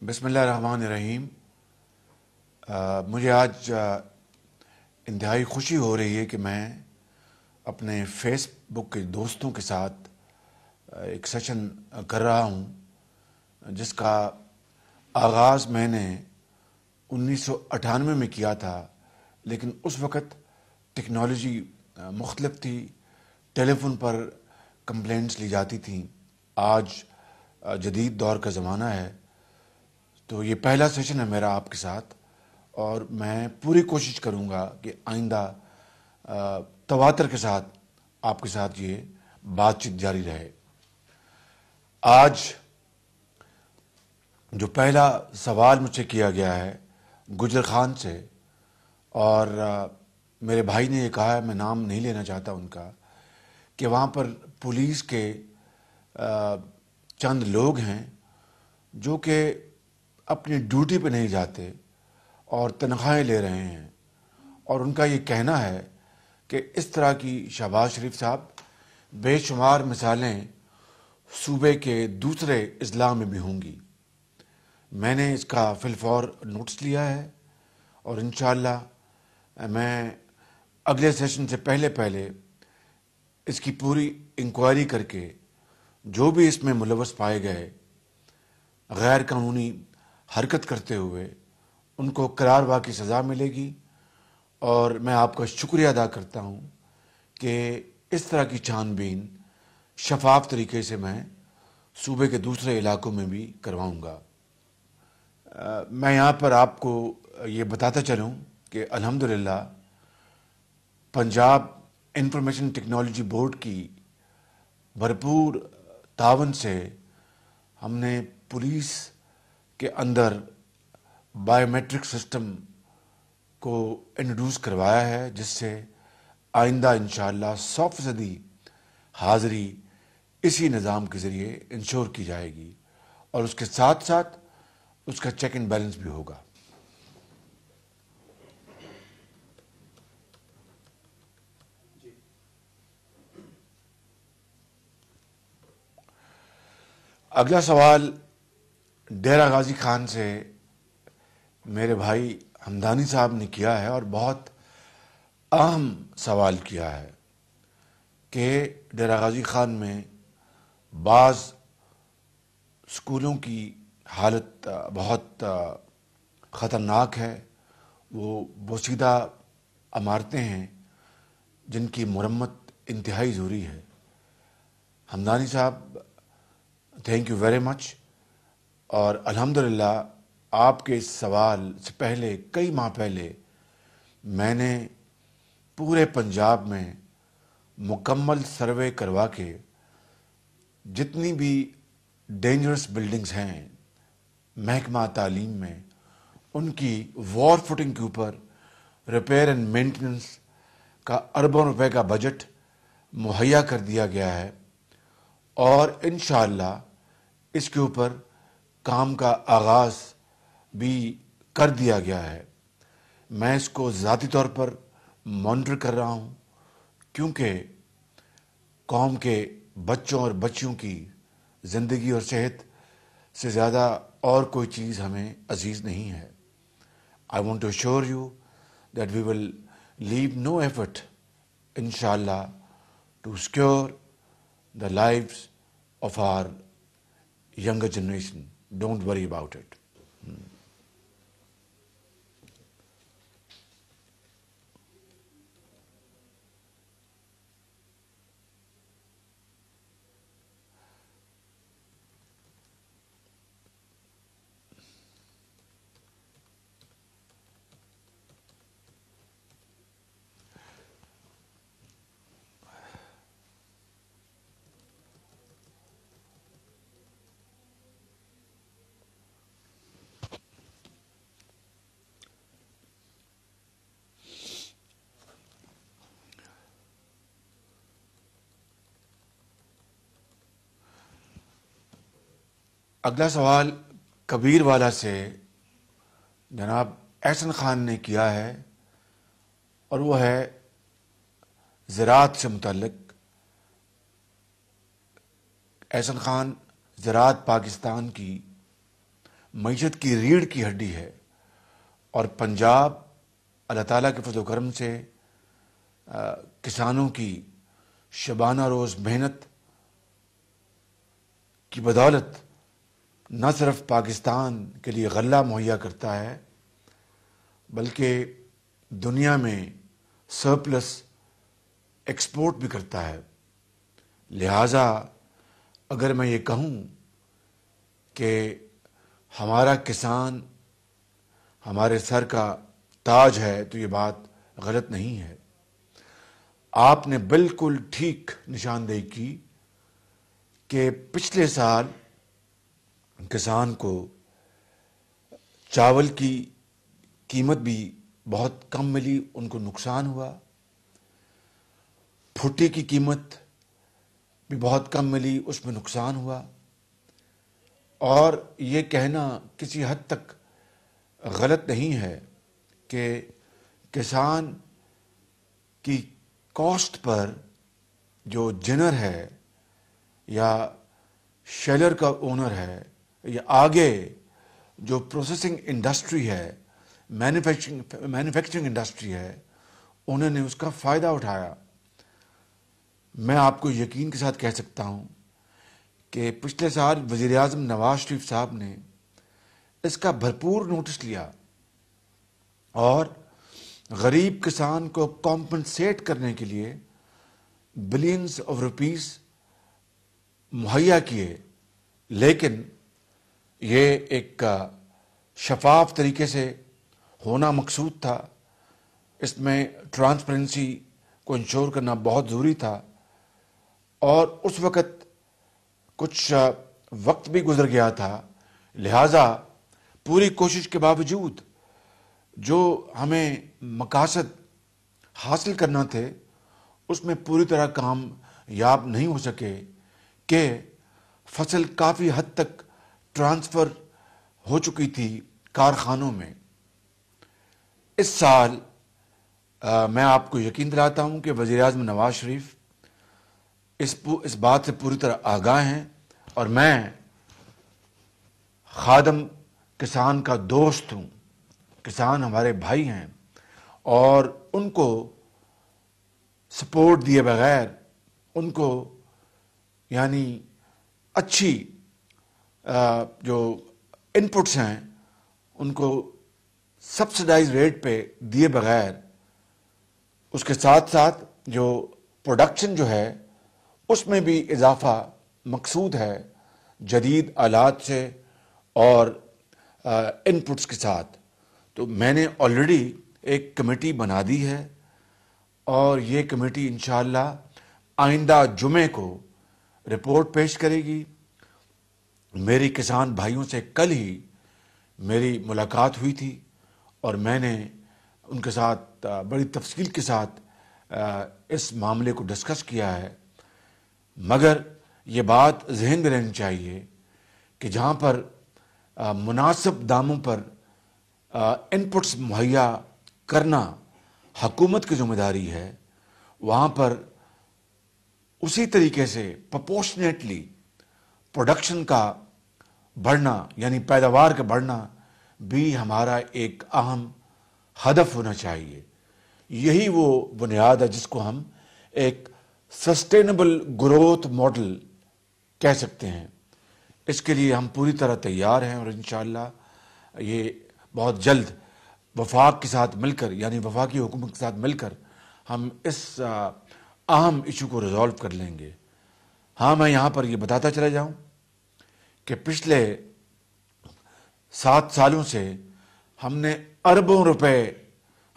بسم اللہ الرحمن الرحیم۔ مجھے آج انتہائی خوشی ہو رہی ہے کہ میں اپنے فیس بک کے دوستوں کے ساتھ ایک سیشن کر رہا ہوں جس کا آغاز میں نے 1998 میں کیا تھا، لیکن اس وقت ٹیکنالوجی مختلف تھی، ٹیلی فون پر کمپلینٹس لی جاتی تھیں۔ آج جدید دور کا زمانہ ہے، تو یہ پہلا سیشن ہے میرا آپ کے ساتھ، اور میں پوری کوشش کروں گا کہ آئندہ تواتر کے ساتھ آپ کے ساتھ یہ بات چیت جاری رہے۔ آج جو پہلا سوال مجھ سے کیا گیا ہے گجر خان سے، اور میرے بھائی نے یہ کہا ہے، میں نام نہیں لینا چاہتا ان کا، کہ وہاں پر پولیس کے چند لوگ ہیں جو کہ اپنی ڈیوٹی پہ نہیں جاتے اور تنخواہیں لے رہے ہیں، اور ان کا یہ کہنا ہے کہ اس طرح کی شہباز شریف صاحب بے شمار مثالیں صوبے کے دوسرے اضلاع میں بھی ہوں گی۔ میں نے اس کا فی الفور نوٹس لیا ہے، اور انشاءاللہ میں اگلے سیشن سے پہلے اس کی پوری انکوائری کر کے جو بھی اس میں ملوث پائے گئے غیر قانونی حرکت کرتے ہوئے ان کو قراروا کی سزا ملے گی۔ اور میں آپ کا شکریہ ادا کرتا ہوں کہ اس طرح کی چھان بین شفاف طریقے سے میں صوبے کے دوسرے علاقوں میں بھی کرواؤں گا۔ میں یہاں پر آپ کو یہ بتاتا چلوں کہ الحمدللہ پنجاب انفارمیشن ٹیکنالوجی بورڈ کی بھرپور تعاون سے ہم نے پولیس کے اندر بائیو میٹرک سسٹم کو انٹروڈیوس کروایا ہے، جس سے آئندہ انشاءاللہ 100% حاضری اسی نظام کے ذریعے انشور کی جائے گی، اور اس کے ساتھ ساتھ اس کا چیک اینڈ بیلنس بھی ہوگا۔ اگلا سوال ڈیرہ غازی خان سے میرے بھائی ہمدانی صاحب نے کیا ہے، اور بہت اہم سوال کیا ہے کہ ڈیرہ غازی خان میں بعض اسکولوں کی حالت بہت خطرناک ہے۔ وہ بوسیدہ عمارتیں ہیں جن کی مرمت انتہائی ضروری ہے۔ ہمدانی صاحب، تھینک یو ویری مچ، اور الحمدللہ آپ کے اس سوال سے پہلے کئی ماہ پہلے میں نے پورے پنجاب میں مکمل سروے کروا کے جتنی بھی ڈینجرس بلڈنگز ہیں محکمہ تعلیم میں، ان کی وار فوٹنگ کے اوپر ریپیئر اینڈ مینٹیننس کا اربوں روپے کا بجٹ مہیا کر دیا گیا ہے، اور انشاءاللہ اس کے اوپر کام کا آغاز بھی کر دیا گیا ہے۔ میں اس کو ذاتی طور پر مانیٹر کر رہا ہوں، کیونکہ قوم کے بچوں اور بچیوں کی زندگی اور صحت سے زیادہ اور کوئی چیز ہمیں عزیز نہیں ہے۔ I want to assure you that we will leave no effort, inshallah, to secure the lives of our younger generation. Don't worry about it. اگلا سوال کبیر والا سے جناب احسن خان نے کیا ہے، اور وہ ہے زراعت سے متعلق۔ احسن خان زراعت پاکستان کی معیشت کی ریڑھ کی ہڈی ہے، اور پنجاب اللہ تعالیٰ کے فضل و کرم سے کسانوں کی شبانہ روز محنت کی بدولت نہ صرف پاکستان کے لیے غلہ مہیا کرتا ہے بلکہ دنیا میں سرپلس ایکسپورٹ بھی کرتا ہے۔ لہٰذا اگر میں یہ کہوں کہ ہمارا کسان ہمارے سر کا تاج ہے تو یہ بات غلط نہیں ہے۔ آپ نے بالکل ٹھیک نشاندہی کی کہ پچھلے سال کسان کو چاول کی قیمت بھی بہت کم ملی، ان کو نقصان ہوا۔ بھٹی کی قیمت بھی بہت کم ملی، اس میں نقصان ہوا۔ اور یہ کہنا کسی حد تک غلط نہیں ہے کہ کسان کی کاسٹ پر جو جنر ہے یا شیلر کا اونر ہے یا آگے جو پروسیسنگ انڈسٹری ہے، مینوفیکچرنگ انڈسٹری ہے، انہوں نے اس کا فائدہ اٹھایا۔ میں آپ کو یقین کے ساتھ کہہ سکتا ہوں کہ پچھلے سال وزیر اعظم نواز شریف صاحب نے اس کا بھرپور نوٹس لیا اور غریب کسان کو کمپنسیٹ کرنے کے لیے بلینز آف روپیز مہیا کیے، لیکن یہ ایک شفاف طریقے سے ہونا مقصود تھا۔ اس میں ٹرانسپیرنسی کو انشور کرنا بہت ضروری تھا، اور اس وقت کچھ وقت بھی گزر گیا تھا، لہٰذا پوری کوشش کے باوجود جو ہمیں مقاصد حاصل کرنا تھے اس میں پوری طرح کامیاب نہیں ہو سکے کہ فصل کافی حد تک ٹرانسفر ہو چکی تھی کارخانوں میں۔ اس سال میں آپ کو یقین دلاتا ہوں کہ وزیر اعظم نواز شریف اس بات سے پوری طرح آگاہ ہیں، اور میں خادم کسان کا دوست ہوں۔ کسان ہمارے بھائی ہیں، اور ان کو سپورٹ دیے بغیر، ان کو یعنی اچھی جو انپٹس ہیں ان کو سبسڈائز ریٹ پہ دیے بغیر، اس کے ساتھ ساتھ جو پروڈکشن جو ہے اس میں بھی اضافہ مقصود ہے جدید آلات سے اور انپٹس کے ساتھ۔ تو میں نے آلریڈی ایک کمیٹی بنا دی ہے، اور یہ کمیٹی انشاءاللہ آئندہ جمعے کو رپورٹ پیش کرے گی۔ میری کسان بھائیوں سے کل ہی میری ملاقات ہوئی تھی، اور میں نے ان کے ساتھ بڑی تفصیل کے ساتھ اس معاملے کو ڈسکس کیا ہے۔ مگر یہ بات ذہن میں رہنی چاہیے کہ جہاں پر مناسب داموں پر انپٹس مہیا کرنا حکومت کی ذمہ داری ہے، وہاں پر اسی طریقے سے پروپورشنیٹلی پروڈکشن کا بڑھنا یعنی پیداوار کا بڑھنا بھی ہمارا ایک اہم ہدف ہونا چاہیے۔ یہی وہ بنیاد ہے جس کو ہم ایک سسٹینیبل گروتھ ماڈل کہہ سکتے ہیں۔ اس کے لیے ہم پوری طرح تیار ہیں، اور انشاءاللہ یہ بہت جلد وفاق کے ساتھ مل کر، یعنی وفاقی حکومت کے ساتھ مل کر ہم اس اہم ایشو کو ریزالو کر لیں گے۔ ہاں، میں یہاں پر یہ بتاتا چلا جاؤں کہ پچھلے 7 سالوں سے ہم نے اربوں روپے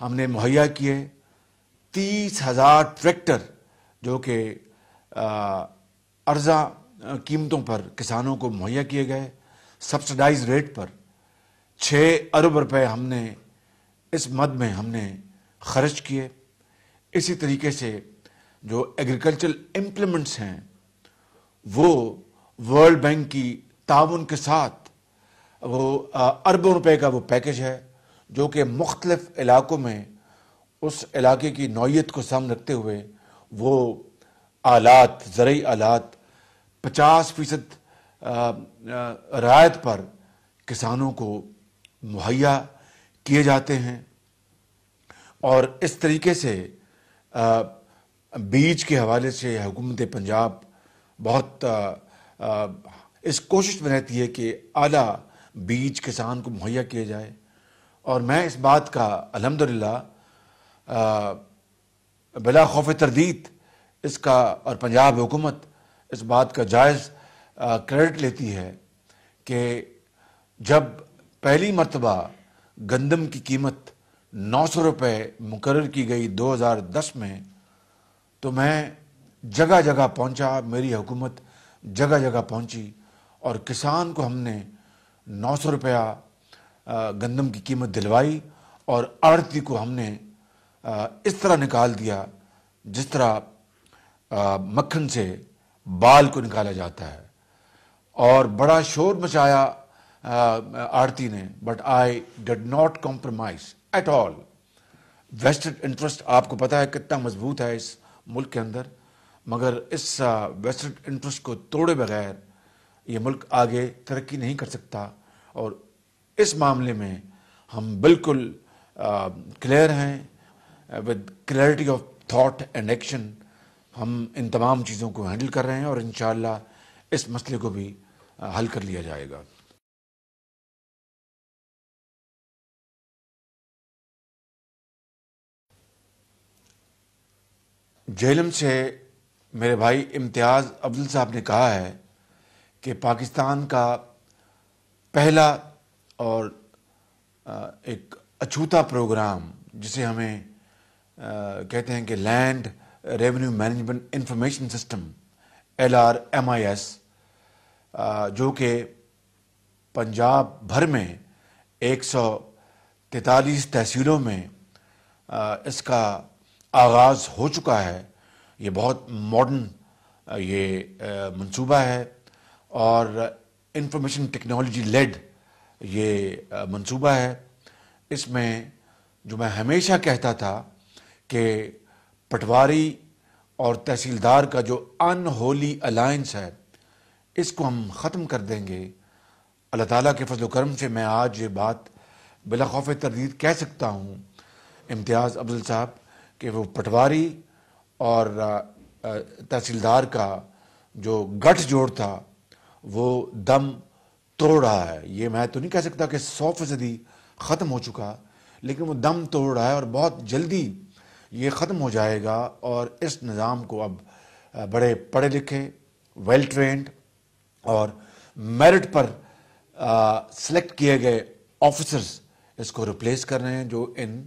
ہم نے مہیا کیے۔ 30,000 ٹریکٹر جو کہ ارزاں قیمتوں پر کسانوں کو مہیا کیے گئے سبسڈائز ریٹ پر۔ 6 ارب روپے ہم نے اس مد میں ہم نے خرچ کیے۔ اسی طریقے سے جو ایگریکلچرل امپلیمنٹس ہیں وہ ورلڈ بینک کی تعاون کے ساتھ وہ اربوں روپے کا وہ پیکج ہے جو کہ مختلف علاقوں میں اس علاقے کی نوعیت کو سامنے رکھتے ہوئے وہ آلات، زرعی آلات 50% رعایت پر کسانوں کو مہیا کیے جاتے ہیں، اور اس طریقے سے بیج کے حوالے سے حکومت پنجاب بہت اس کوشش میں رہتی ہے کہ اعلیٰ بیج کسان کو مہیا کیا جائے، اور میں اس بات کا الحمدللہ بلا خوف تردید اس کا، اور پنجاب حکومت اس بات کا جائز کریڈٹ لیتی ہے کہ جب پہلی مرتبہ گندم کی قیمت 900 روپے مقرر کی گئی 2010 میں، تو میں جگہ جگہ پہنچا، میری حکومت جگہ جگہ پہنچی، اور کسان کو ہم نے 900 روپیہ گندم کی قیمت دلوائی، اور آڑھتی کو ہم نے اس طرح نکال دیا جس طرح مکھن سے بال کو نکالا جاتا ہے، اور بڑا شور مچایا آڑھتی نے، but I did not compromise at all. Vested interest آپ کو پتہ ہے کتنا مضبوط ہے اس ملک کے اندر، مگر اس ویسٹڈ انٹرسٹ کو توڑے بغیر یہ ملک آگے ترقی نہیں کر سکتا، اور اس معاملے میں ہم بالکل کلیئر ہیں، with clarity of thought and action ہم ان تمام چیزوں کو ہینڈل کر رہے ہیں، اور انشاءاللہ اس مسئلے کو بھی حل کر لیا جائے گا۔ جہلم سے میرے بھائی امتیاز افضل صاحب نے کہا ہے کہ پاکستان کا پہلا اور ایک اچھوتا پروگرام جسے ہمیں کہتے ہیں کہ land revenue management information system LRMIS، جو کہ پنجاب بھر میں 143 تحصیلوں میں اس کا آغاز ہو چکا ہے۔ یہ بہت ماڈرن یہ منصوبہ ہے، اور انفارمیشن ٹیکنالوجی لیڈ یہ منصوبہ ہے۔ اس میں جو میں ہمیشہ کہتا تھا کہ پٹواری اور تحصیلدار کا جو ان ہولی الائنس ہے، اس کو ہم ختم کر دیں گے۔ اللہ تعالیٰ کے فضل و کرم سے میں آج یہ بات بلا خوف تردید کہہ سکتا ہوں امتیاز افضل صاحب کہ وہ پٹواری اور تحصیلدار کا جو گٹھ جوڑ تھا وہ دم توڑ رہا ہے۔ یہ میں تو نہیں کہہ سکتا کہ 100% ختم ہو چکا، لیکن وہ دم توڑ رہا ہے، اور بہت جلدی یہ ختم ہو جائے گا، اور اس نظام کو اب بڑے پڑھے لکھے، ویل ٹرینڈ اور میرٹ پر سلیکٹ کیے گئے آفیسرز اس کو ریپلیس کر رہے ہیں جو ان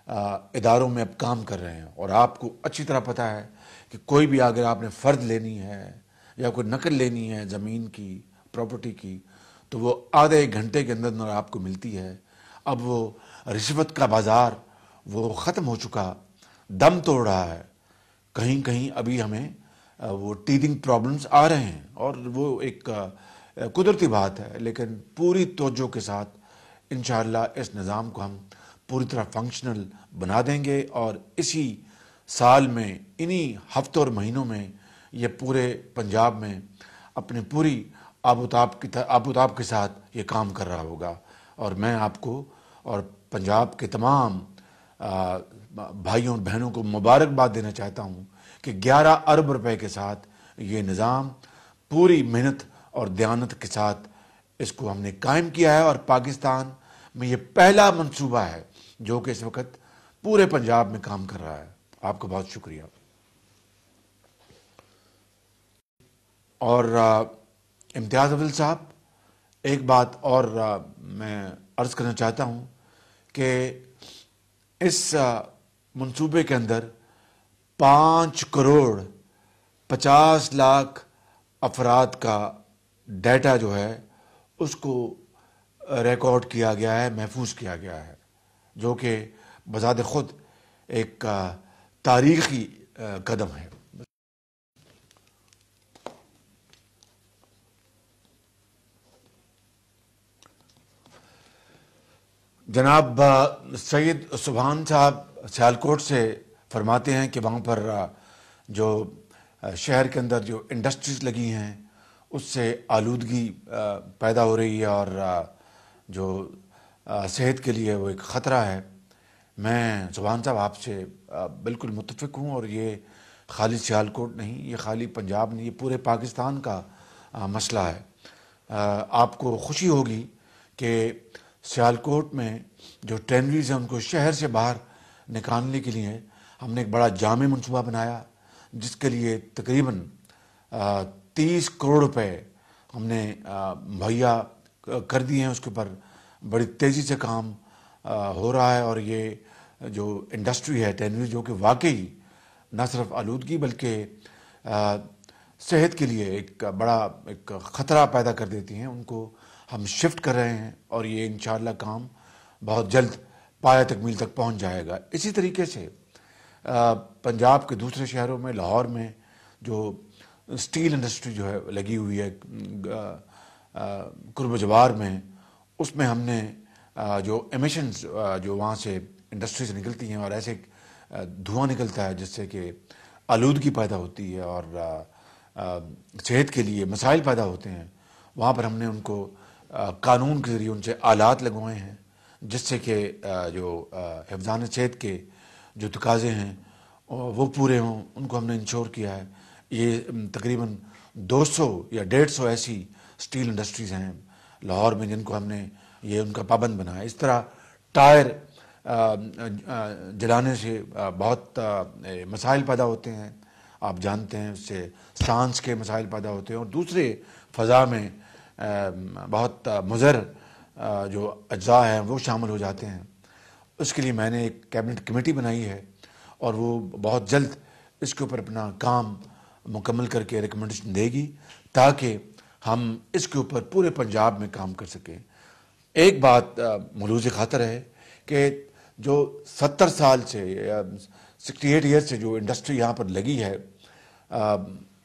اداروں میں اب کام کر رہے ہیں۔ اور آپ کو اچھی طرح پتہ ہے کہ کوئی بھی اگر آپ نے فرد لینی ہے یا کوئی نقل لینی ہے زمین کی، پراپرٹی کی، تو وہ آدھے ایک گھنٹے کے اندر اندر آپ کو ملتی ہے۔ اب وہ رشوت کا بازار وہ ختم ہو چکا، دم توڑ رہا ہے۔ کہیں کہیں ابھی ہمیں وہ ٹیدنگ پرابلمز آ رہے ہیں، اور وہ ایک قدرتی بات ہے، لیکن پوری توجہ کے ساتھ انشاءاللہ اس نظام کو ہم پوری طرح فنکشنل بنا دیں گے، اور اسی سال میں انہی ہفتوں اور مہینوں میں یہ پورے پنجاب میں اپنی پوری آب و تاب کے ساتھ یہ کام کر رہا ہوگا۔ اور میں آپ کو اور پنجاب کے تمام بھائیوں اور بہنوں کو مبارکباد دینا چاہتا ہوں کہ 11 ارب روپے کے ساتھ یہ نظام پوری محنت اور دیانت کے ساتھ اس کو ہم نے قائم کیا ہے، اور پاکستان میں یہ پہلا منصوبہ ہے جو کہ اس وقت پورے پنجاب میں کام کر رہا ہے۔ آپ کا بہت شکریہ۔ اور امتیاز افضل صاحب، ایک بات اور میں عرض کرنا چاہتا ہوں کہ اس منصوبے کے اندر 5 کروڑ 50 لاکھ افراد کا ڈیٹا جو ہے اس کو ریکارڈ کیا گیا ہے، محفوظ کیا گیا ہے، جو کہ بذات خود ایک تاریخی قدم ہے۔ جناب سید سبحان صاحب سیالکوٹ سے فرماتے ہیں کہ وہاں پر جو شہر کے اندر جو انڈسٹریز لگی ہیں اس سے آلودگی پیدا ہو رہی ہے، اور جو صحت کے لیے وہ ایک خطرہ ہے. میں زبان صاحب آپ سے بالکل متفق ہوں، اور یہ خالی سیالکوٹ نہیں، یہ خالی پنجاب نہیں، یہ پورے پاکستان کا مسئلہ ہے. آپ کو خوشی ہوگی کہ سیالکوٹ میں جو ٹینریز ہیں ان کو شہر سے باہر نکالنے کے لیے ہم نے ایک بڑا جامع منصوبہ بنایا، جس کے لیے تقریباً 30 کروڑ روپے ہم نے مہیا کر دیے ہیں. اس کے اوپر بڑی تیزی سے کام ہو رہا ہے، اور یہ جو انڈسٹری ہے ٹینری، جو کہ واقعی نہ صرف آلودگی بلکہ صحت کے لیے ایک بڑا ایک خطرہ پیدا کر دیتی ہیں، ان کو ہم شفٹ کر رہے ہیں، اور یہ انشاءاللہ کام بہت جلد پایہ تکمیل تک پہنچ جائے گا. اسی طریقے سے پنجاب کے دوسرے شہروں میں، لاہور میں جو اسٹیل انڈسٹری جو ہے لگی ہوئی ہے قرب جوار میں، اس میں ہم نے جو ایمیشنز جو وہاں سے انڈسٹری سے نکلتی ہیں اور ایسے دھواں نکلتا ہے جس سے کہ آلودگی پیدا ہوتی ہے اور صحت کے لیے مسائل پیدا ہوتے ہیں، وہاں پر ہم نے ان کو قانون کے ذریعے ان سے آلات لگوائے ہیں، جس سے کہ جو حفظان صحت کے جو تقاضے ہیں وہ پورے ہوں. ان کو ہم نے انشور کیا ہے. یہ تقریباً 200 یا 150 ایسی اسٹیل انڈسٹریز ہیں لاہور میں جن کو ہم نے یہ ان کا پابند بنایا. اس طرح ٹائر جلانے سے بہت مسائل پیدا ہوتے ہیں، آپ جانتے ہیں، اس سے سانس کے مسائل پیدا ہوتے ہیں، اور دوسرے فضا میں بہت مضر جو اجزاء ہیں وہ شامل ہو جاتے ہیں. اس کے لیے میں نے ایک کیبنٹ کمیٹی بنائی ہے، اور وہ بہت جلد اس کے اوپر اپنا کام مکمل کر کے ریکمنڈیشن دے گی، تاکہ ہم اس کے اوپر پورے پنجاب میں کام کر سکیں. ایک بات ملوث خاطر ہے کہ جو 70 سال سے 68 ایئر سے جو انڈسٹری یہاں پر لگی ہے،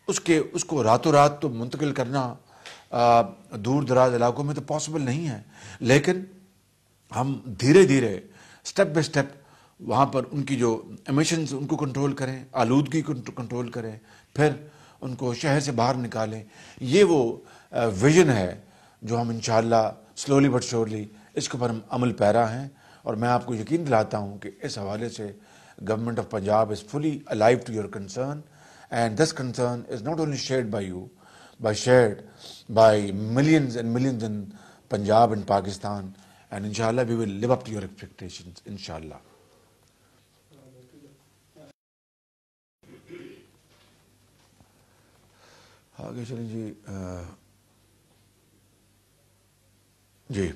اس کو راتوں رات تو منتقل کرنا دور دراز علاقوں میں تو پاسبل نہیں ہے، لیکن ہم دھیرے دھیرے سٹیپ بائی سٹیپ وہاں پر ان کی جو ایمیشنز ان کو کنٹرول کریں، آلودگی کو کنٹرول کریں، پھر ان کو شہر سے باہر نکالیں. یہ وہ ویژن ہے جو ہم انشاءاللہ سلولی بٹ شورلی اس کے اوپر ہم عمل پیرا ہیں. اور میں آپ کو یقین دلاتا ہوں کہ اس حوالے سے government of Punjab is fully alive to your concern, and this concern is not only shared by you but shared by millions and millions in Punjab and Pakistan, and inshallah we will live up to your expectations, inshallah. آگے چلیں جی.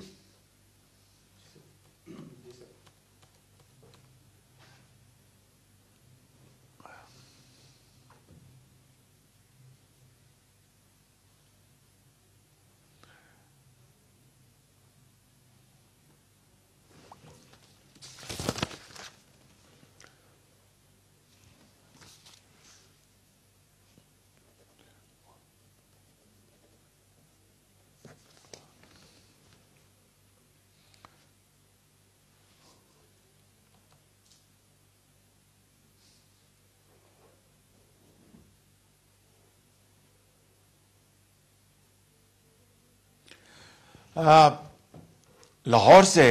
لاہور سے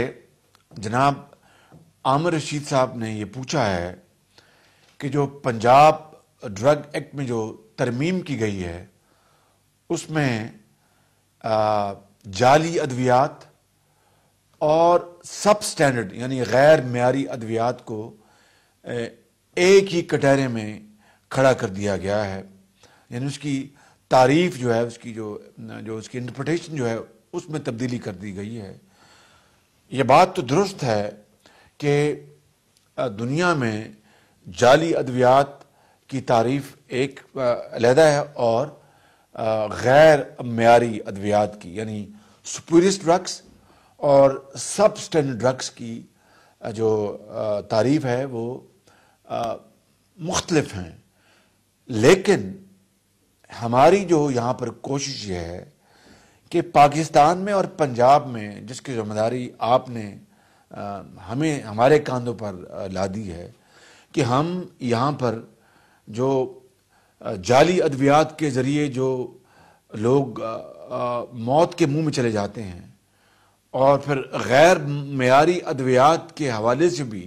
جناب عامر رشید صاحب نے یہ پوچھا ہے کہ جو پنجاب ڈرگ ایکٹ میں جو ترمیم کی گئی ہے، اس میں جعلی ادویات اور سب سٹینڈرڈ یعنی غیر معیاری ادویات کو ایک ہی کٹہرے میں کھڑا کر دیا گیا ہے. یعنی اس کی تعریف جو ہے، اس کی جو اس کی انٹرپریٹیشن جو ہے، اس میں تبدیلی کر دی گئی ہے. یہ بات تو درست ہے کہ دنیا میں جعلی ادویات کی تعریف ایک علیحدہ ہے، اور غیر معیاری ادویات کی یعنی سپیریس ڈرگس اور سب سٹینڈرڈ ڈرگس کی جو تعریف ہے وہ مختلف ہیں. لیکن ہماری جو یہاں پر کوشش یہ ہے کہ پاکستان میں اور پنجاب میں، جس کی ذمہ داری آپ نے ہمیں ہمارے کاندھوں پر لا دی ہے، کہ ہم یہاں پر جو جعلی ادویات کے ذریعے جو لوگ موت کے منہ میں چلے جاتے ہیں اور پھر غیر معیاری ادویات کے حوالے سے بھی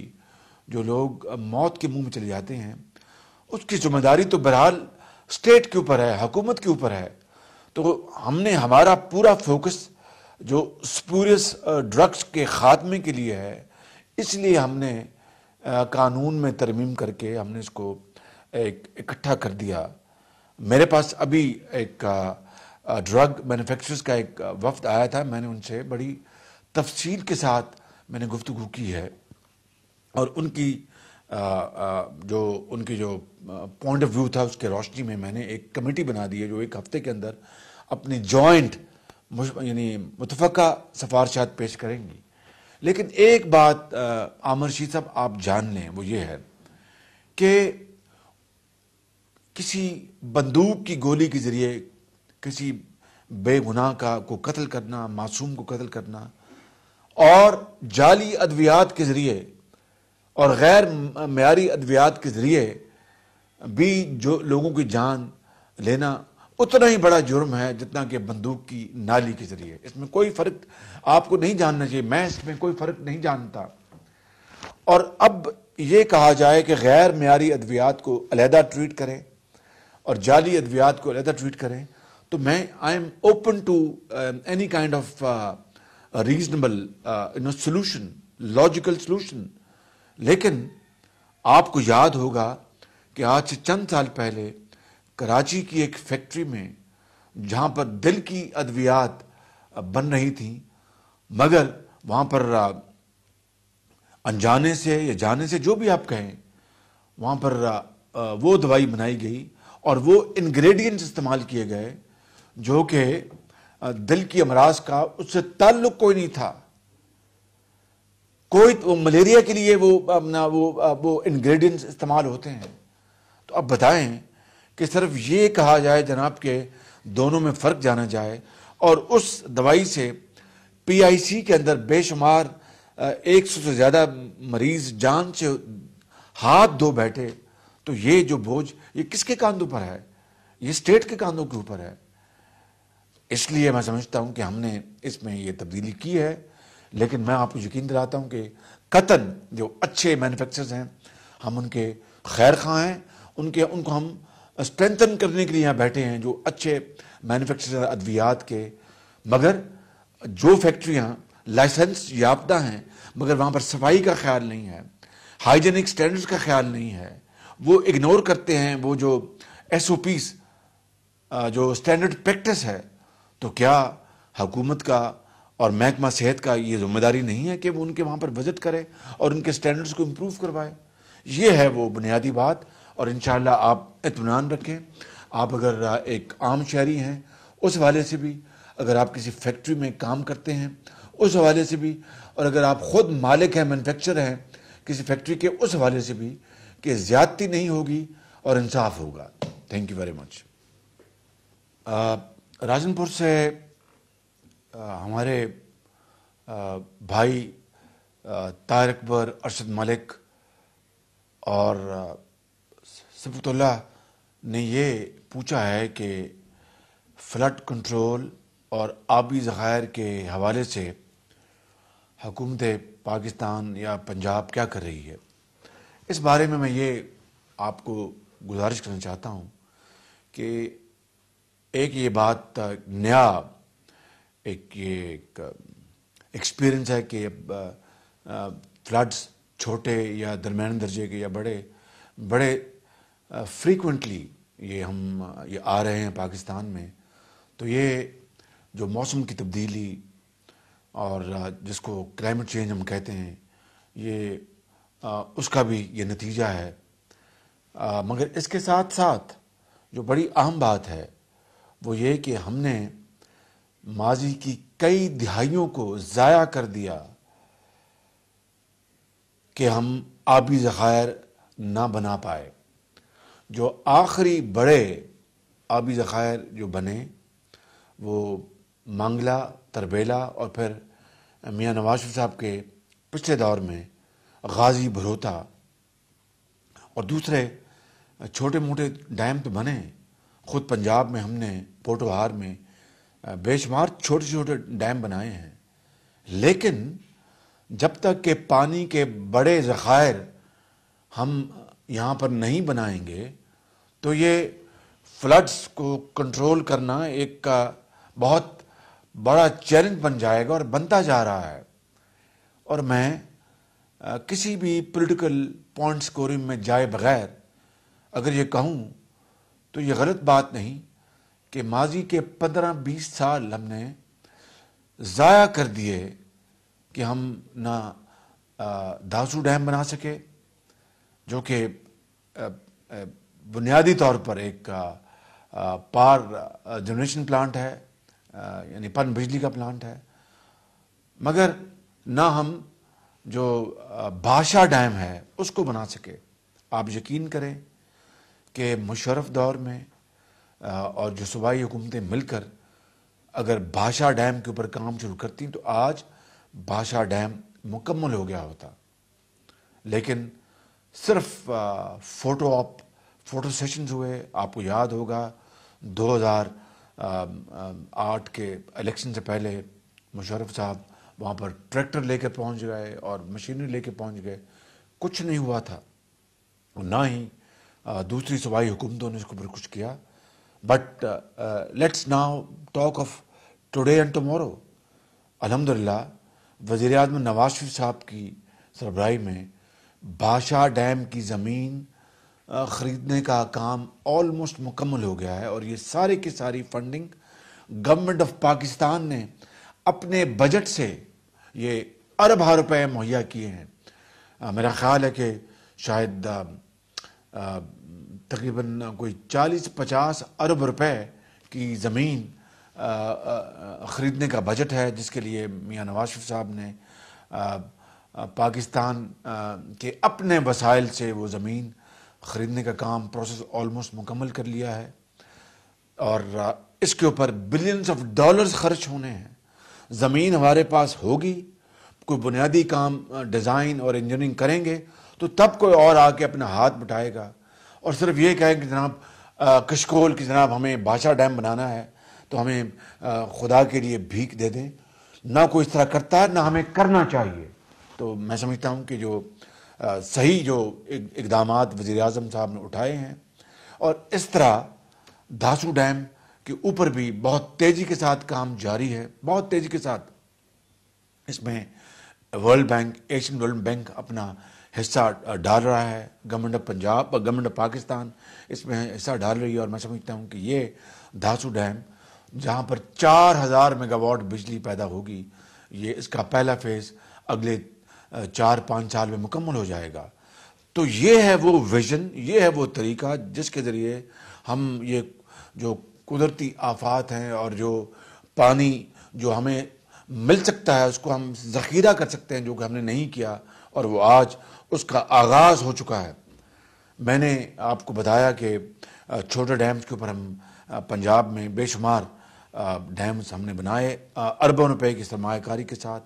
جو لوگ موت کے منہ میں چلے جاتے ہیں، اس کی ذمہ داری تو بہرحال اسٹیٹ کے اوپر ہے، حکومت کے اوپر ہے۔ تو ہم نے ہمارا پورا فوکس جو سپوریس ڈرگس کے خاتمے کے لیے ہے، اس لیے ہم نے قانون میں ترمیم کر کے ہم نے اس کو اکٹھا کر دیا۔ میرے پاس ابھی ایک ڈرگ مینوفیکچررز کا ایک وفد آیا تھا، میں نے ان سے بڑی تفصیل کے ساتھ میں نے گفتگو کی ہے، اور ان کی جو پوائنٹ آف ویو تھا اس کے روشنی میں میں نے ایک کمیٹی بنا دی ہے جو ایک ہفتے کے اندر اپنی جوائنٹ یعنی متفقہ سفارشات پیش کریں گی۔ لیکن ایک بات عامر رشید صاحب آپ جان لیں، وہ یہ ہے کہ کسی بندوق کی گولی کے ذریعے کسی بے گناہ کو قتل کرنا، معصوم کو قتل کرنا، اور جعلی ادویات کے ذریعے اور غیر معیاری ادویات کے ذریعے بھی جو لوگوں کی جان لینا اتنا ہی بڑا جرم ہے جتنا کہ بندوق کی نالی کے ذریعے۔ اس میں کوئی فرق آپ کو نہیں جاننا چاہیے، میں اس میں کوئی فرق نہیں جانتا۔ اور اب یہ کہا جائے کہ غیر معیاری ادویات کو علیحدہ ٹریٹ کریں اور جعلی ادویات کو علیحدہ ٹریٹ کریں، تو میں I am open to any kind of reasonable solution, logical solution. لیکن آپ کو یاد ہوگا کہ آج سے چند سال پہلے کراچی کی ایک فیکٹری میں جہاں پر دل کی ادویات بن رہی تھیں، مگر وہاں پر انجانے سے یا جانے سے جو بھی آپ کہیں، وہاں پر وہ دوائی بنائی گئی اور وہ انگریڈینٹس استعمال کیے گئے جو کہ دل کی امراض کا اس سے تعلق کوئی نہیں تھا۔ کوئی ملیریا کے لیے وہ انگریڈینٹس استعمال ہوتے ہیں۔ تو اب بتائیں کہ صرف یہ کہا جائے جناب کہ دونوں میں فرق جانا جائے، اور اس دوائی سے پی آئی سی کے اندر بے شمار 100 سے زیادہ مریض جان سے ہاتھ دھو بیٹھے، تو یہ جو بوجھ یہ کس کے کاندھوں پر ہے؟ یہ اسٹیٹ کے کاندھوں کے اوپر ہے۔ اس لیے میں سمجھتا ہوں کہ ہم نے اس میں یہ تبدیلی کی ہے، لیکن میں آپ کو یقین دلاتا ہوں کہ قطعاً جو اچھے مینوفیکچررز ہیں ہم ان کے خیر خواہ ہیں، ان کو ہم اسٹرینتھن کرنے کے لیے یہاں بیٹھے ہیں، جو اچھے مینوفیکچرر ادویات کے۔ مگر جو فیکٹریاں لائسنس یافتہ ہیں مگر وہاں پر صفائی کا خیال نہیں ہے، ہائیجینک سٹینڈرڈز کا خیال نہیں ہے، وہ اگنور کرتے ہیں وہ جو ایس او پیز جو اسٹینڈرڈ پریکٹس ہے، تو کیا حکومت کا اور محکمہ صحت کا یہ ذمہ داری نہیں ہے کہ وہ ان کے وہاں پر وزٹ کرے اور ان کے اسٹینڈرڈز کو امپروو کروائے؟ یہ ہے وہ بنیادی بات، اور انشاءاللہ آپ اطمینان رکھیں۔ آپ اگر ایک عام شہری ہیں اس حوالے سے بھی، اگر آپ کسی فیکٹری میں کام کرتے ہیں اس حوالے سے بھی، اور اگر آپ خود مالک ہیں، مینوفیکچرر ہیں کسی فیکٹری کے، اس حوالے سے بھی، کہ زیادتی نہیں ہوگی اور انصاف ہوگا۔ Thank you very much. Rajan پور سے ہمارے بھائی طاہر اکبر، ارشد ملک اور صفت اللہ نے یہ پوچھا ہے کہ فلڈ کنٹرول اور آبی ذخائر کے حوالے سے حکومت پاکستان یا پنجاب کیا کر رہی ہے۔ اس بارے میں یہ آپ کو گزارش کرنا چاہتا ہوں کہ ایک یہ بات نیا ایک ایکسپیرئنس ہے کہ فلڈز چھوٹے یا درمیانے درجے کے یا بڑے فریکوینٹلی یہ آ رہے ہیں پاکستان میں۔ تو یہ جو موسم کی تبدیلی اور جس کو کلائمیٹ چینج ہم کہتے ہیں، یہ اس کا بھی یہ نتیجہ ہے۔ مگر اس کے ساتھ ساتھ جو بڑی اہم بات ہے وہ یہ کہ ہم نے ماضی کی کئی دہائیوں کو ضائع کر دیا کہ ہم آبی ذخائر نہ بنا پائے۔ جو آخری بڑے آبی ذخائر جو بنے وہ مانگلہ، تربیلا اور پھر میاں نواز شریف صاحب کے پچھلے دور میں غازی بھروتا، اور دوسرے چھوٹے موٹے ڈیم تو بنے۔ خود پنجاب میں ہم نے پوٹوہار میں بے شمار چھوٹے چھوٹے ڈیم بنائے ہیں، لیکن جب تک کہ پانی کے بڑے ذخائر ہم یہاں پر نہیں بنائیں گے تو یہ فلڈز کو کنٹرول کرنا ایک بہت بڑا چیلنج بن جائے گا اور بنتا جا رہا ہے. اور میں کسی بھی پولیٹیکل پوائنٹ سکورنگ میں جائے بغیر اگر یہ کہوں تو یہ غلط بات نہیں کہ ماضی کے 15-20 سال ہم نے ضائع کر دیے کہ ہم نہ دھاسو ڈیم بنا سکے جو کہ بنیادی طور پر ایک پاور جنریشن پلانٹ ہے، یعنی پن بجلی کا پلانٹ ہے، مگر نہ ہم جو بھاشا ڈیم ہے اس کو بنا سکے. آپ یقین کریں کہ مشرف دور میں اور جو صوبائی حکومتیں مل کر اگر بھاشا ڈیم کے اوپر کام شروع کرتی تو آج بھاشا ڈیم مکمل ہو گیا ہوتا. لیکن صرف فوٹو سیشنز ہوئے. آپ کو یاد ہوگا 2008 کے الیکشن سے پہلے مشرف صاحب وہاں پر ٹریکٹر لے کے پہنچ گئے اور مشینری لے کے پہنچ گئے، کچھ نہیں ہوا تھا. نہ ہی دوسری صوبائی حکومتوں نے اس کے اوپر کچھ کیا. But let's now talk of today and tomorrow. الحمدللہ وزیر اعظم نواز شریف صاحب کی سربراہی میں بھاشا ڈیم کی زمین خریدنے کا کام آلموسٹ مکمل ہو گیا ہے، اور یہ سارے کی ساری فنڈنگ گورنمنٹ آف پاکستان نے اپنے بجٹ سے یہ اربوں روپے مہیا کیے ہیں. میرا خیال ہے کہ شاید تقریباً کوئی 40-50 ارب روپے کی زمین خریدنے کا بجٹ ہے، جس کے لیے میاں نواز شریف صاحب نے پاکستان کے اپنے وسائل سے وہ زمین خریدنے کا کام پروسیس آلموسٹ مکمل کر لیا ہے، اور اس کے اوپر بلینز آف ڈالرز خرچ ہونے ہیں. زمین ہمارے پاس ہوگی، کوئی بنیادی کام ڈیزائن اور انجینئرنگ کریں گے تو تب کوئی اور آ کے اپنا ہاتھ بٹھائے گا اور صرف یہ کہیں کہ جناب کشکول کی جناب ہمیں بھاشا ڈیم بنانا ہے تو ہمیں خدا کے لیے بھیک دے دیں. نہ کوئی اس طرح کرتا ہے، نہ ہمیں کرنا چاہیے. تو میں سمجھتا ہوں کہ جو صحیح جو اقدامات وزیر اعظم صاحب نے اٹھائے ہیں، اور اس طرح دھاسو ڈیم کے اوپر بھی بہت تیزی کے ساتھ کام جاری ہے، بہت تیزی کے ساتھ. اس میں world bank, Asian world bank اپنا حصہ ڈال رہا ہے، گورنمنٹ آف پنجاب اور گورنمنٹ آف پاکستان اس میں حصہ ڈال رہی ہے. اور میں سمجھتا ہوں کہ یہ دھاسو ڈیم جہاں پر 4000 میگا واٹ بجلی پیدا ہوگی، یہ اس کا پہلا فیز اگلے 4-5 سال میں مکمل ہو جائے گا. تو یہ ہے وہ ویژن، یہ ہے وہ طریقہ جس کے ذریعے ہم یہ جو قدرتی آفات ہیں اور جو پانی جو ہمیں مل سکتا ہے اس کو ہم ذخیرہ کر سکتے ہیں، جو کہ ہم نے نہیں کیا، اور وہ آج اس کا آغاز ہو چکا ہے. میں نے آپ کو بتایا کہ چھوٹے ڈیمز کے اوپر ہم پنجاب میں بے شمار ڈیمز ہم نے بنائے اربوں روپے کی سرمایہ کاری کے ساتھ.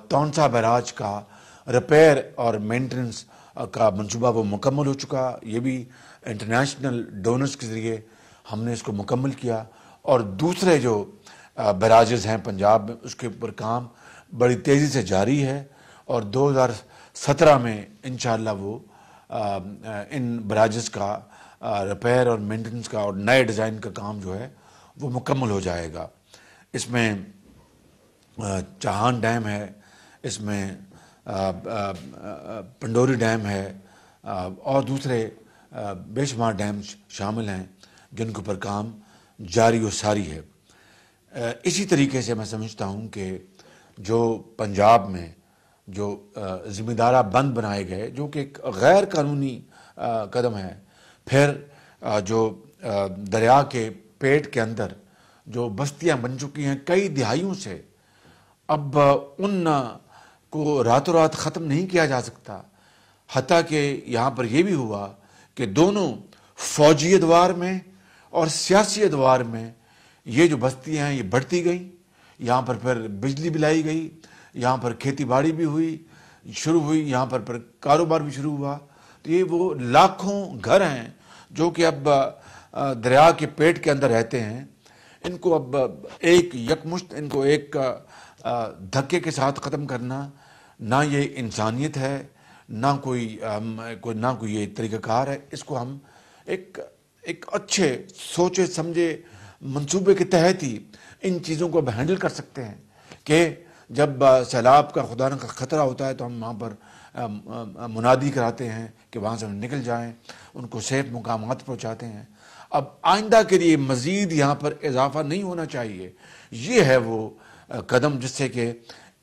تونسا بیراج کا ریپیئر اور مینٹننس کا منصوبہ وہ مکمل ہو چکا، یہ بھی انٹرنیشنل ڈونرز کے ذریعے ہم نے اس کو مکمل کیا. اور دوسرے جو بیراجز ہیں پنجاب میں اس کے اوپر کام بڑی تیزی سے جاری ہے، اور 2017 میں انشاءاللہ وہ ان بیراجز کا ریپیئر اور مینٹننس کا اور نئے ڈیزائن کا کام جو ہے وہ مکمل ہو جائے گا. اس میں چاہان ڈیم ہے، اس میں پنڈوری ڈیم ہے، اور دوسرے بے شمار ڈیم شامل ہیں جن کے اوپر کام جاری و ساری ہے. اسی طریقے سے میں سمجھتا ہوں کہ جو پنجاب میں جو ذمہ دارہ بند بنائے گئے جو کہ ایک غیر قانونی قدم ہے، پھر جو دریا کے پیٹ کے اندر جو بستیاں بن چکی ہیں کئی دہائیوں سے، اب ان کو راتوں رات ختم نہیں کیا جا سکتا. حتیٰ کہ یہاں پر یہ بھی ہوا کہ دونوں فوجی ادوار میں اور سیاسی ادوار میں یہ جو بستیاں ہیں یہ بڑھتی گئیں. یہاں پر پھر بجلی بھی لائی گئی، یہاں پر کھیتی باڑی بھی شروع ہوئی، یہاں پر کاروبار بھی شروع ہوا. تو یہ وہ لاکھوں گھر ہیں جو کہ اب دریا کے پیٹ کے اندر رہتے ہیں. ان کو اب ایک یکمشت ان کو ایک دھکے کے ساتھ ختم کرنا نہ یہ انسانیت ہے، نہ کوئی یہ طریقہ کار ہے. اس کو ہم ایک اچھے سوچے سمجھے منصوبے کے تحت ہی ان چیزوں کو اب ہینڈل کر سکتے ہیں کہ جب سیلاب کا خدا نہ خطرہ ہوتا ہے تو ہم وہاں پر منادی کراتے ہیں کہ وہاں سے نکل جائیں، ان کو سیف مقامات پہنچاتے ہیں. اب آئندہ کے لیے مزید یہاں پر اضافہ نہیں ہونا چاہیے. یہ ہے وہ قدم جس سے کہ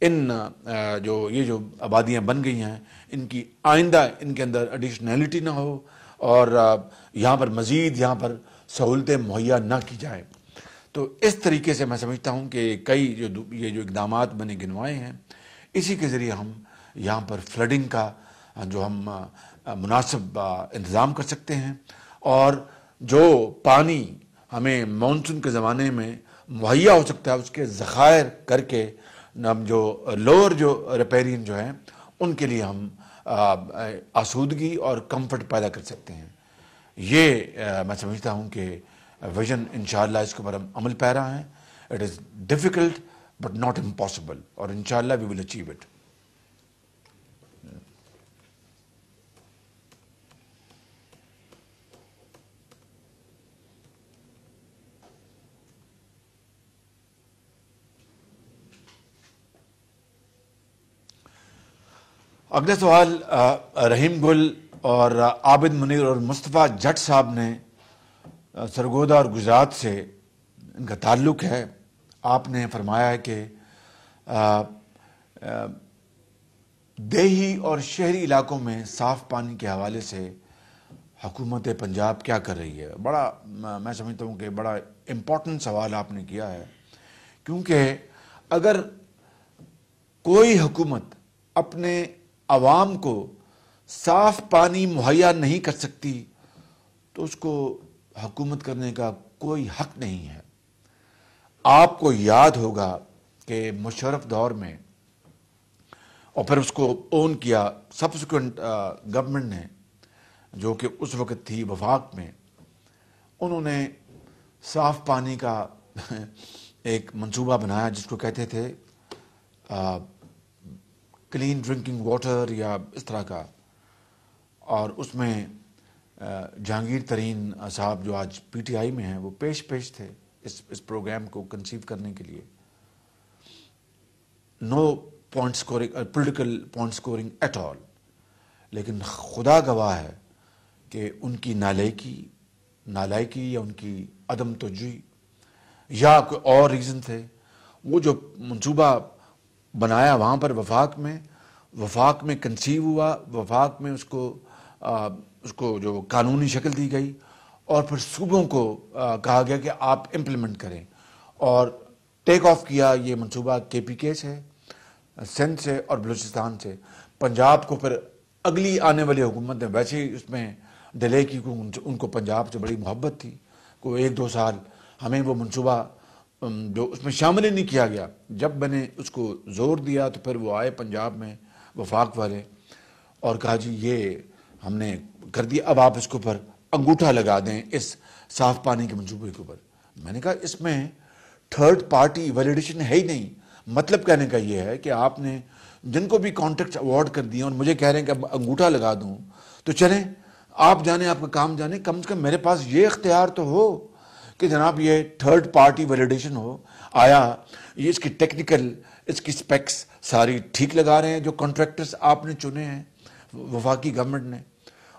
یہ جو آبادیاں بن گئی ہیں ان کی آئندہ ان کے اندر ایڈیشنلٹی نہ ہو اور یہاں پر مزید یہاں پر سہولتیں مہیا نہ کی جائیں. تو اس طریقے سے میں سمجھتا ہوں کہ کئی یہ جو اقدامات میں نے گنوائے ہیں اسی کے ذریعے ہم یہاں پر فلڈنگ کا جو ہم مناسب انتظام کر سکتے ہیں، اور جو پانی ہمیں مانسون کے زمانے میں مہیا ہو سکتا ہے اس کے ذخائر کر کے ہم جو لوور جو ریپیرین جو ہیں ان کے لیے ہم آسودگی اور کمفرٹ پیدا کر سکتے ہیں. یہ میں سمجھتا ہوں کہ ویژن انشاءاللہ اس کے اوپر ہم عمل پیرا ہیں. It is difficult but not impossible, اور انشاءاللہ وی ول اچیو اٹ. اگلا سوال رحیم گل اور عابد منیر اور مصطفیٰ جٹ صاحب نے سرگودا اور گجرات سے ان کا تعلق ہے. آپ نے فرمایا ہے کہ دیہی اور شہری علاقوں میں صاف پانی کے حوالے سے حکومت پنجاب کیا کر رہی ہے. بڑا میں سمجھتا ہوں کہ بڑا امپورٹنٹ سوال آپ نے کیا ہے، کیونکہ اگر کوئی حکومت اپنے عوام کو صاف پانی مہیا نہیں کر سکتی تو اس کو حکومت کرنے کا کوئی حق نہیں ہے. آپ کو یاد ہوگا کہ مشرف دور میں اور پھر اس کو اون کیا سبسیکوینٹ گورنمنٹ نے جو کہ اس وقت تھی وفاق میں، انہوں نے صاف پانی کا ایک منصوبہ بنایا جس کو کہتے تھے کلین ڈرنکنگ واٹر یا اس طرح کا، اور اس میں جہانگیر ترین صاحب جو آج پی ٹی آئی میں ہیں وہ پیش تھے اس پروگرام کو کنسیو کرنے کے لیے. No point scoring political point scoring at all, لیکن خدا گواہ ہے کہ ان کی نالائکی یا ان کی عدم توجہی یا کوئی اور ریزن تھے، وہ جو منصوبہ بنایا وہاں پر وفاق میں کنسیو ہوا، وفاق میں اس کو جو قانونی شکل دی گئی اور پھر صوبوں کو کہا گیا کہ آپ امپلیمنٹ کریں، اور ٹیک آف کیا یہ منصوبہ کے پی کے سے، سندھ سے اور بلوچستان سے. پنجاب کو پھر اگلی آنے والی حکومت نے ویسے ہی اس میں ڈیلے کی، ان کو پنجاب سے بڑی محبت تھی. کوئی 1-2 سال ہمیں وہ منصوبہ جو اس میں شامل ہی نہیں کیا گیا. جب میں نے اس کو زور دیا تو پھر وہ آئے پنجاب میں وفاق والے اور کہا جی یہ ہم نے کر دیا، اب آپ اس کے اوپر انگوٹھا لگا دیں اس صاف پانی کے منصوبے کے اوپر. میں نے کہا اس میں تھرڈ پارٹی ویلیڈیشن ہے ہی نہیں. مطلب کہنے کا یہ ہے کہ آپ نے جن کو بھی کانٹریکٹ اوارڈ کر دیا اور مجھے کہہ رہے ہیں کہ اب انگوٹھا لگا دوں، تو چلیں آپ جانے، آپ کا کام جانے. کم سے کم میرے پاس یہ اختیار تو ہو کہ جناب یہ تھرڈ پارٹی ویلیڈیشن ہو. آیا یہ اس کی ٹیکنیکل اس کی سپیکس ساری ٹھیک لگا رہے ہیں جو کانٹریکٹرز آپ نے چنے ہیں وفاقی گورنمنٹ نے،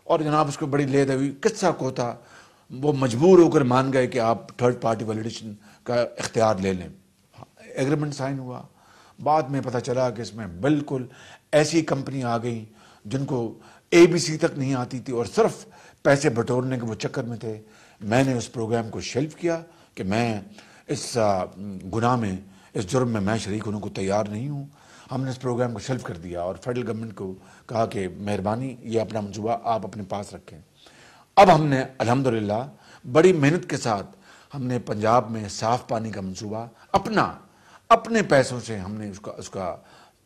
اور جناب اس کو بڑی لے ہوئی قصہ کو تھا وہ مجبور ہو کر مان گئے کہ آپ تھرڈ پارٹی ویلیڈیشن کا اختیار لے لیں. ایگریمنٹ سائن ہوا. بعد میں پتہ چلا کہ اس میں بالکل ایسی کمپنی آ گئی جن کو ABC تک نہیں آتی تھی اور صرف پیسے بٹورنے کے وہ چکر میں تھے. میں نے اس پروگرام کو شیلف کیا کہ میں اس گناہ میں، اس جرم میں شریک ہونے کو تیار نہیں ہوں. ہم نے اس پروگرام کو شیلف کر دیا اور فیڈرل گورنمنٹ کو کہا کہ مہربانی یہ اپنا منصوبہ آپ اپنے پاس رکھیں. اب ہم نے الحمدللہ بڑی محنت کے ساتھ ہم نے پنجاب میں صاف پانی کا منصوبہ اپنے پیسوں سے ہم نے اس کا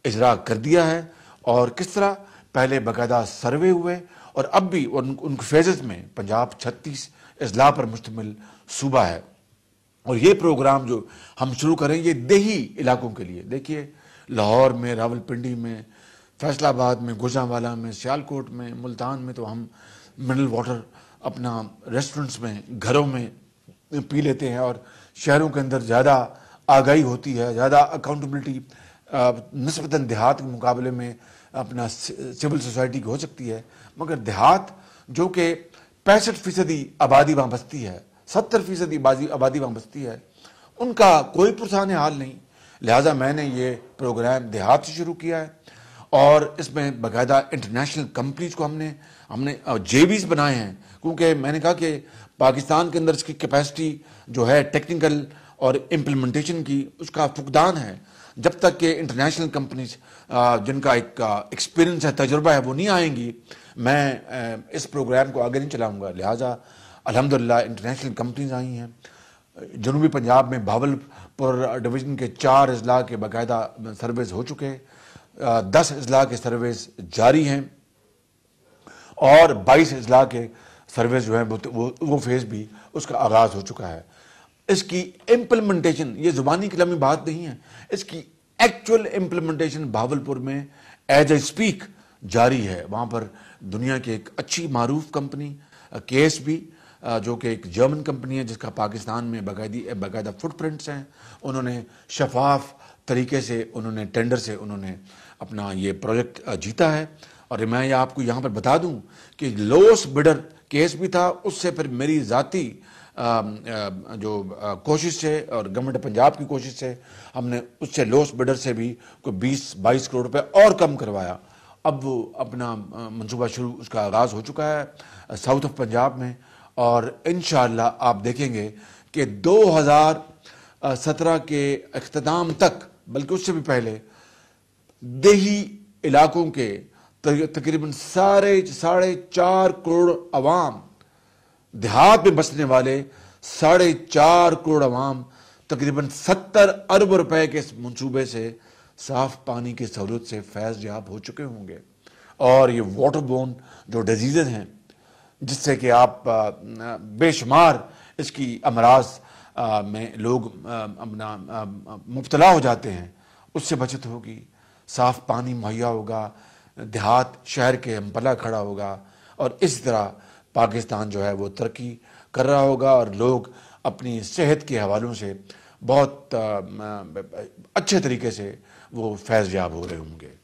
اجرا کر دیا ہے. اور کس طرح پہلے باقاعدہ سروے ہوئے اور اب بھی ان فیزز میں پنجاب 36 اضلاع پر مشتمل صوبہ ہے اور یہ پروگرام جو ہم شروع کریں یہ دیہی علاقوں کے لیے. دیکھیے لاہور میں، راول پنڈی میں، فیصل آباد میں، گوجرانوالا میں، سیالکوٹ میں، ملتان میں تو ہم منرل واٹر اپنا ریسٹورنٹس میں، گھروں میں پی لیتے ہیں. اور شہروں کے اندر زیادہ آگاہی ہوتی ہے، زیادہ اکاؤنٹیبلٹی نسبتاً دیہات کے مقابلے میں اپنا سول سوسائٹی کی ہو سکتی ہے. مگر دیہات جو کہ 65% آبادی وہاں بستی ہے، 70% آبادی وہاں بستی ہے، ان کا کوئی پرسان حال نہیں. لہٰذا میں نے یہ پروگرام دیہات سے شروع کیا ہے اور اس میں باقاعدہ انٹرنیشنل کمپنیز کو ہم نے جے بیز بنائے ہیں. کیونکہ میں نے کہا کہ پاکستان کے اندر اس کی کیپیسٹی جو ہے ٹیکنیکل اور امپلیمنٹیشن کی، اس کا فقدان ہے. جب تک کہ انٹرنیشنل کمپنیز جن کا ایک ایکسپیرینس ہے، تجربہ ہے، وہ نہیں آئیں گی، میں اس پروگرام کو آگے نہیں چلاؤں گا. لہٰذا الحمدللہ انٹرنیشنل کمپنیز آئی ہیں. جنوبی پنجاب میں بھاول پور ڈویژن کے 4 اضلاع کے باقاعدہ سرویز ہو چکے، 10 اضلاع کے سرویز جاری ہیں اور 22 اضلاع کے سرویز جو ہیں وہ فیز بھی اس کا آغاز ہو چکا ہے. اس کی امپلیمنٹیشن یہ زبانی کلامی بات نہیں ہے، اس کی ایکچوئل امپلیمنٹیشن بھاولپور میں ایز اے اسپیک جاری ہے. وہاں پر دنیا کی ایک اچھی معروف کمپنی KSB جو کہ ایک جرمن کمپنی ہے جس کا پاکستان میں باقاعدہ فٹ پرنٹس ہیں، انہوں نے شفاف طریقے سے انہوں نے ٹینڈر سے انہوں نے اپنا یہ پروجیکٹ جیتا ہے. اور میں آپ کو یہاں پر بتا دوں کہ لوس بڈر KSB تھا. اس سے پھر میری ذاتی جو کوشش سے اور گورنمنٹ پنجاب کی کوشش سے ہم نے اس سے لوس بڈر سے بھی کوئی 20-22 کروڑ روپے اور کم کروایا. اب وہ اپنا منصوبہ شروع اس کا آغاز ہو چکا ہے ساؤتھ آف پنجاب میں، اور انشاءاللہ آپ دیکھیں گے کہ 2017 کے اختتام تک، بلکہ اس سے بھی پہلے، دیہی علاقوں کے تقریباً 4.5 کروڑ عوام، دیہات میں بسنے والے 4.5 کروڑ عوام تقریباً 70 ارب روپے کے اس منصوبے سے صاف پانی کی سہولت سے فیض یاب ہو چکے ہوں گے. اور یہ واٹر بورن جو ڈیزیزز ہیں جس سے کہ آپ بے شمار اس کی امراض میں لوگ اپنا مبتلا ہو جاتے ہیں، اس سے بچت ہوگی. صاف پانی مہیا ہوگا، دیہات شہر کے ہم پلہ کھڑا ہوگا، اور اس طرح پاکستان جو ہے وہ ترقی کر رہا ہوگا اور لوگ اپنی صحت کے حوالوں سے بہت اچھے طریقے سے وہ فیض یاب ہو رہے ہوں گے.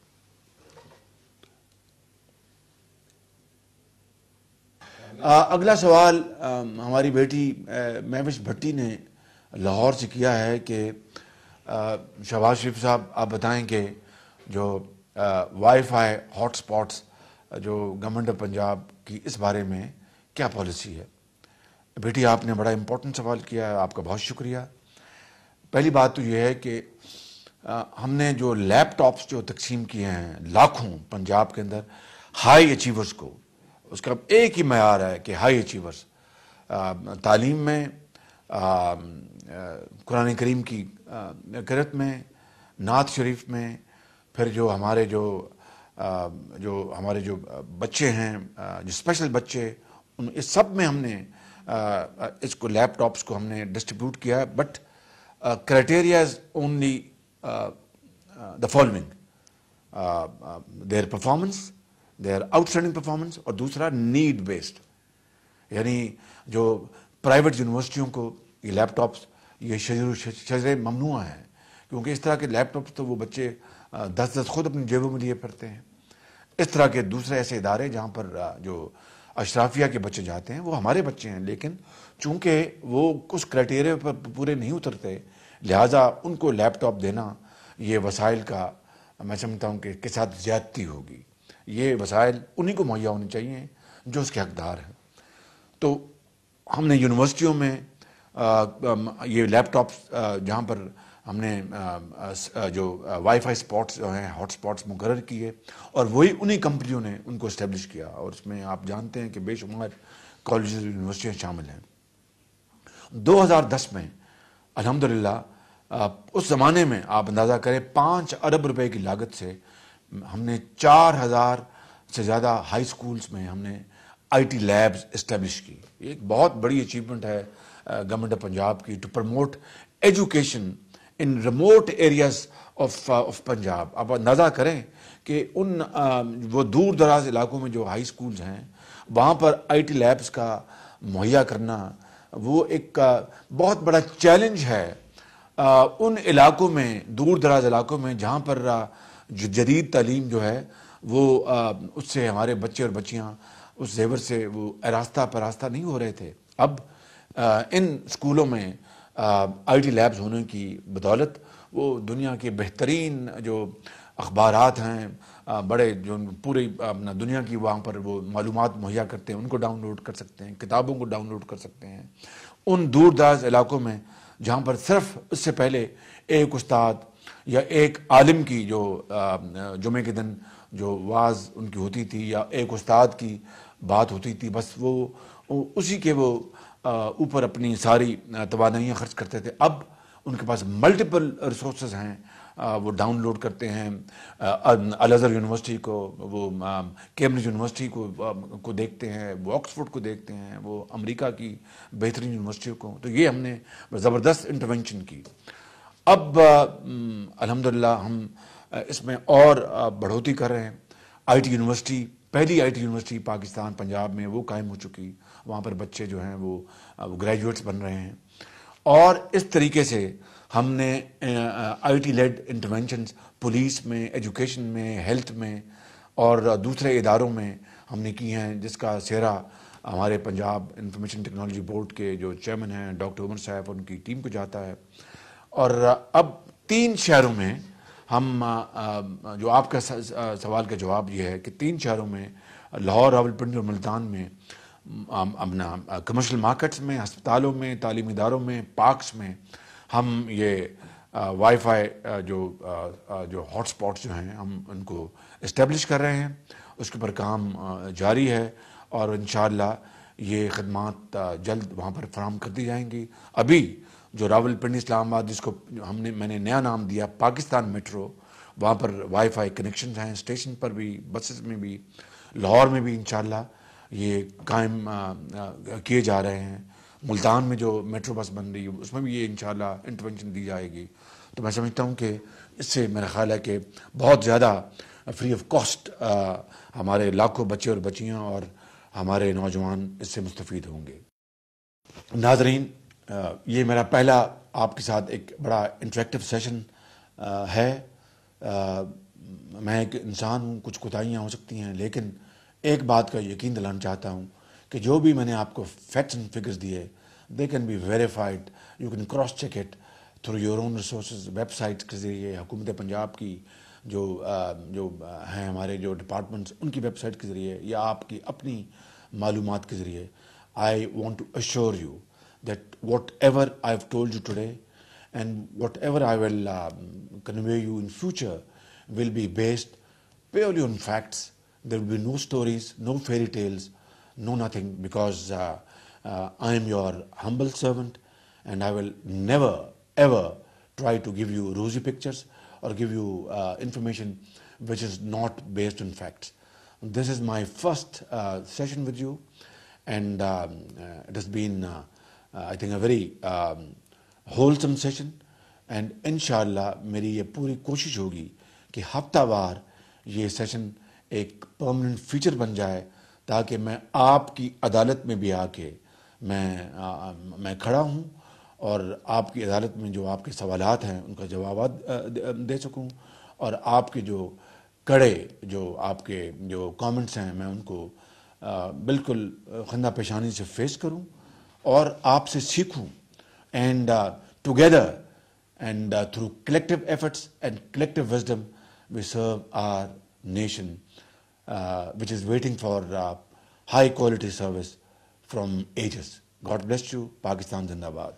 اگلا سوال ہماری بیٹی مہوش بھٹی نے لاہور سے کیا ہے کہ شہباز شریف صاحب آپ بتائیں کہ جو وائی فائی ہاٹ سپاٹس جو گورنمنٹ آف پنجاب کی اس بارے میں کیا پالیسی ہے. بیٹی آپ نے بڑا امپورٹنٹ سوال کیا ہے، آپ کا بہت شکریہ. پہلی بات تو یہ ہے کہ ہم نے جو لیپ ٹاپس جو تقسیم کیے ہیں لاکھوں پنجاب کے اندر ہائی اچیورز کو، اس کا ایک ہی معیار ہے کہ ہائی اچیورز تعلیم میں، قرآن کریم کی قرأت میں، نعت شریف میں، پھر جو ہمارے جو بچے ہیں جو اسپیشل بچے، اس سب میں ہم نے اس کو لیپ ٹاپس کو ہم نے ڈسٹریبیوٹ کیا ہے. But criteria is only the following: their performance, their outstanding performance, اور دوسرا نیڈ بیسڈ. یعنی جو پرائیویٹ یونیورسٹیوں کو یہ لیپ ٹاپس یہ شجر ممنوع ہیں، کیونکہ اس طرح کے لیپ ٹاپس تو وہ بچے 10 خود اپنی جیبوں میں لیے پھرتے ہیں. اس طرح کے دوسرے ایسے ادارے جہاں پر جو اشرافیہ کے بچے جاتے ہیں وہ ہمارے بچے ہیں، لیکن چونکہ وہ کچھ کرائٹیریا پر پورے نہیں اترتے، لہٰذا ان کو لیپ ٹاپ دینا یہ وسائل کا میں سمجھتا ہوں کہ ساتھ زیادتی ہوگی. یہ وسائل انہی کو مہیا ہونے چاہیے جو اس کے حقدار ہیں. تو ہم نے یونیورسٹیوں میں یہ لیپ ٹاپس جہاں پر ہم نے جو وائی فائی اسپاٹس جو ہیں ہاٹ اسپاٹس مقرر کیے، اور وہی انہی کمپنیوں نے ان کو اسٹیبلش کیا، اور اس میں آپ جانتے ہیں کہ بے شمار کالجز یونیورسٹیاں شامل ہیں. 2010 میں الحمدللہ اس زمانے میں آپ اندازہ کریں 5 ارب روپے کی لاگت سے ہم نے 4000 سے زیادہ ہائی سکولز میں ہم نے IT لیبز اسٹیبلش کی. ایک بہت بڑی اچیومنٹ ہے government of Punjab ki to promote education in remote areas of Punjab. اب اندازہ کریں کہ ان وہ دور دراز علاقوں میں جو ہائی سکولز ہیں وہاں پر آئی ٹی لیبس کا مہیا کرنا وہ ایک بہت بڑا چیلنج ہے ان علاقوں میں، دور دراز علاقوں میں جہاں پر جو جدید تعلیم جو ہے وہ اس سے ہمارے بچے اور بچیاں اس زیور سے وہ آراستہ پراستہ نہیں ہو رہے تھے. اب ان اسکولوں میں آئی ٹی لیبز ہونے کی بدولت وہ دنیا کے بہترین جو اخبارات ہیں بڑے جو پوری دنیا کی وہاں پر وہ معلومات مہیا کرتے ہیں ان کو ڈاؤن لوڈ کر سکتے ہیں، کتابوں کو ڈاؤن لوڈ کر سکتے ہیں. ان دور دراز علاقوں میں جہاں پر صرف اس سے پہلے ایک استاد یا ایک عالم کی جو جمعے کے دن جو واعظ ان کی ہوتی تھی یا ایک استاد کی بات ہوتی تھی، بس وہ اسی کے وہ اوپر اپنی ساری توانائیاں خرچ کرتے تھے. اب ان کے پاس ملٹیپل ریسورسز ہیں، وہ ڈاؤن لوڈ کرتے ہیں. الازہر یونیورسٹی کو، وہ کیمبرج یونیورسٹی کو دیکھتے ہیں، وہ آکسفورڈ کو دیکھتے ہیں، وہ امریکہ کی بہترین یونیورسٹیوں کو. تو یہ ہم نے زبردست انٹرونشن کی. اب الحمدللہ ہم اس میں اور بڑھوتری کر رہے ہیں. آئی ٹی یونیورسٹی، پہلی I T university Pakistan Punjab میں وہ قائم ہو چکی. وہاں پر بچے جو ہیں وہ گریجویٹس بن رہے ہیں. اور اس طریقے سے ہم نے I T lead interventions police میں، ایجوکیشن میں، ہیلتھ میں اور دوسرے اداروں میں ہم نے کی ہیں، جس کا سہرا ہمارے پنجاب انفارمیشن ٹیکنالوجی بورڈ کے جو چیئرمین ہیں ڈاکٹر عمر صاحب ان کی ٹیم کو جاتا ہے. اور اب 3 شہروں میں ہم جو آپ کا سوال کا جواب یہ ہے کہ 3 شہروں میں، لاہور، راولپنڈی اور ملتان میں، اپنا کمرشل مارکیٹس میں، ہسپتالوں میں، تعلیمی اداروں میں، پارکس میں ہم یہ وائی فائی جو ہاٹ سپاٹس جو ہیں ہم ان کو اسٹیبلش کر رہے ہیں. اس کے اوپر کام جاری ہے اور انشاءاللہ یہ خدمات جلد وہاں پر فراہم کر دی جائیں گی. ابھی جو راولپنڈی اسلام آباد جس کو میں نے نیا نام دیا پاکستان میٹرو، وہاں پر وائی فائی کنیکشنز ہیں، اسٹیشن پر بھی، بسز میں بھی، لاہور میں بھی انشاءاللہ یہ قائم کیے جا رہے ہیں. ملتان میں جو میٹرو بس بن رہی ہے اس میں بھی یہ انشاءاللہ انٹرونشن دی جائے گی. تو میں سمجھتا ہوں کہ اس سے میرا خیال ہے کہ بہت زیادہ فری آف کاسٹ ہمارے لاکھوں بچے اور بچیاں اور ہمارے نوجوان اس سے مستفید ہوں گے. ناظرین، یہ میرا پہلا آپ کے ساتھ ایک بڑا انٹریکٹیو سیشن ہے. میں ایک انسان ہوں، کچھ کوتاہیاں ہو سکتی ہیں، لیکن ایک بات کا یقین دلانا چاہتا ہوں کہ جو بھی میں نے آپ کو فیکٹس اینڈ فگرز دیے they can be verified. You can cross check it through your own resources, websites کے ذریعے، حکومت پنجاب کی جو ہیں ہمارے جو ڈپارٹمنٹس ان کی ویب سائٹ کے ذریعے یا آپ کی اپنی معلومات کے ذریعے. I want to assure you that whatever I've told you today and whatever I will convey you in future will be based purely on facts. There will be no stories, no fairy tales, no nothing, because I am your humble servant and I will never ever try to give you rosy pictures or give you information which is not based on facts. This is my first session with you and it has been I think a very wholesome session and انشاءاللہ میری یہ پوری کوشش ہوگی کہ ہفتہ وار یہ session ایک پرماننٹ فیچر بن جائے تاکہ میں آپ کی عدالت میں بھی آ کے میں کھڑا ہوں اور آپ کی عدالت میں جو آپ کے سوالات ہیں ان کا جوابات دے سکوں اور آپ کے جو کڑے جو آپ کے جو کامنٹس ہیں میں ان کو بالکل خندہ پیشانی سے فیس کروں اور آپ سے سیکھوں. And together and through collective efforts and collective wisdom we serve our nation which is waiting for high quality service from ages. God bless you. Pakistan Zindabad.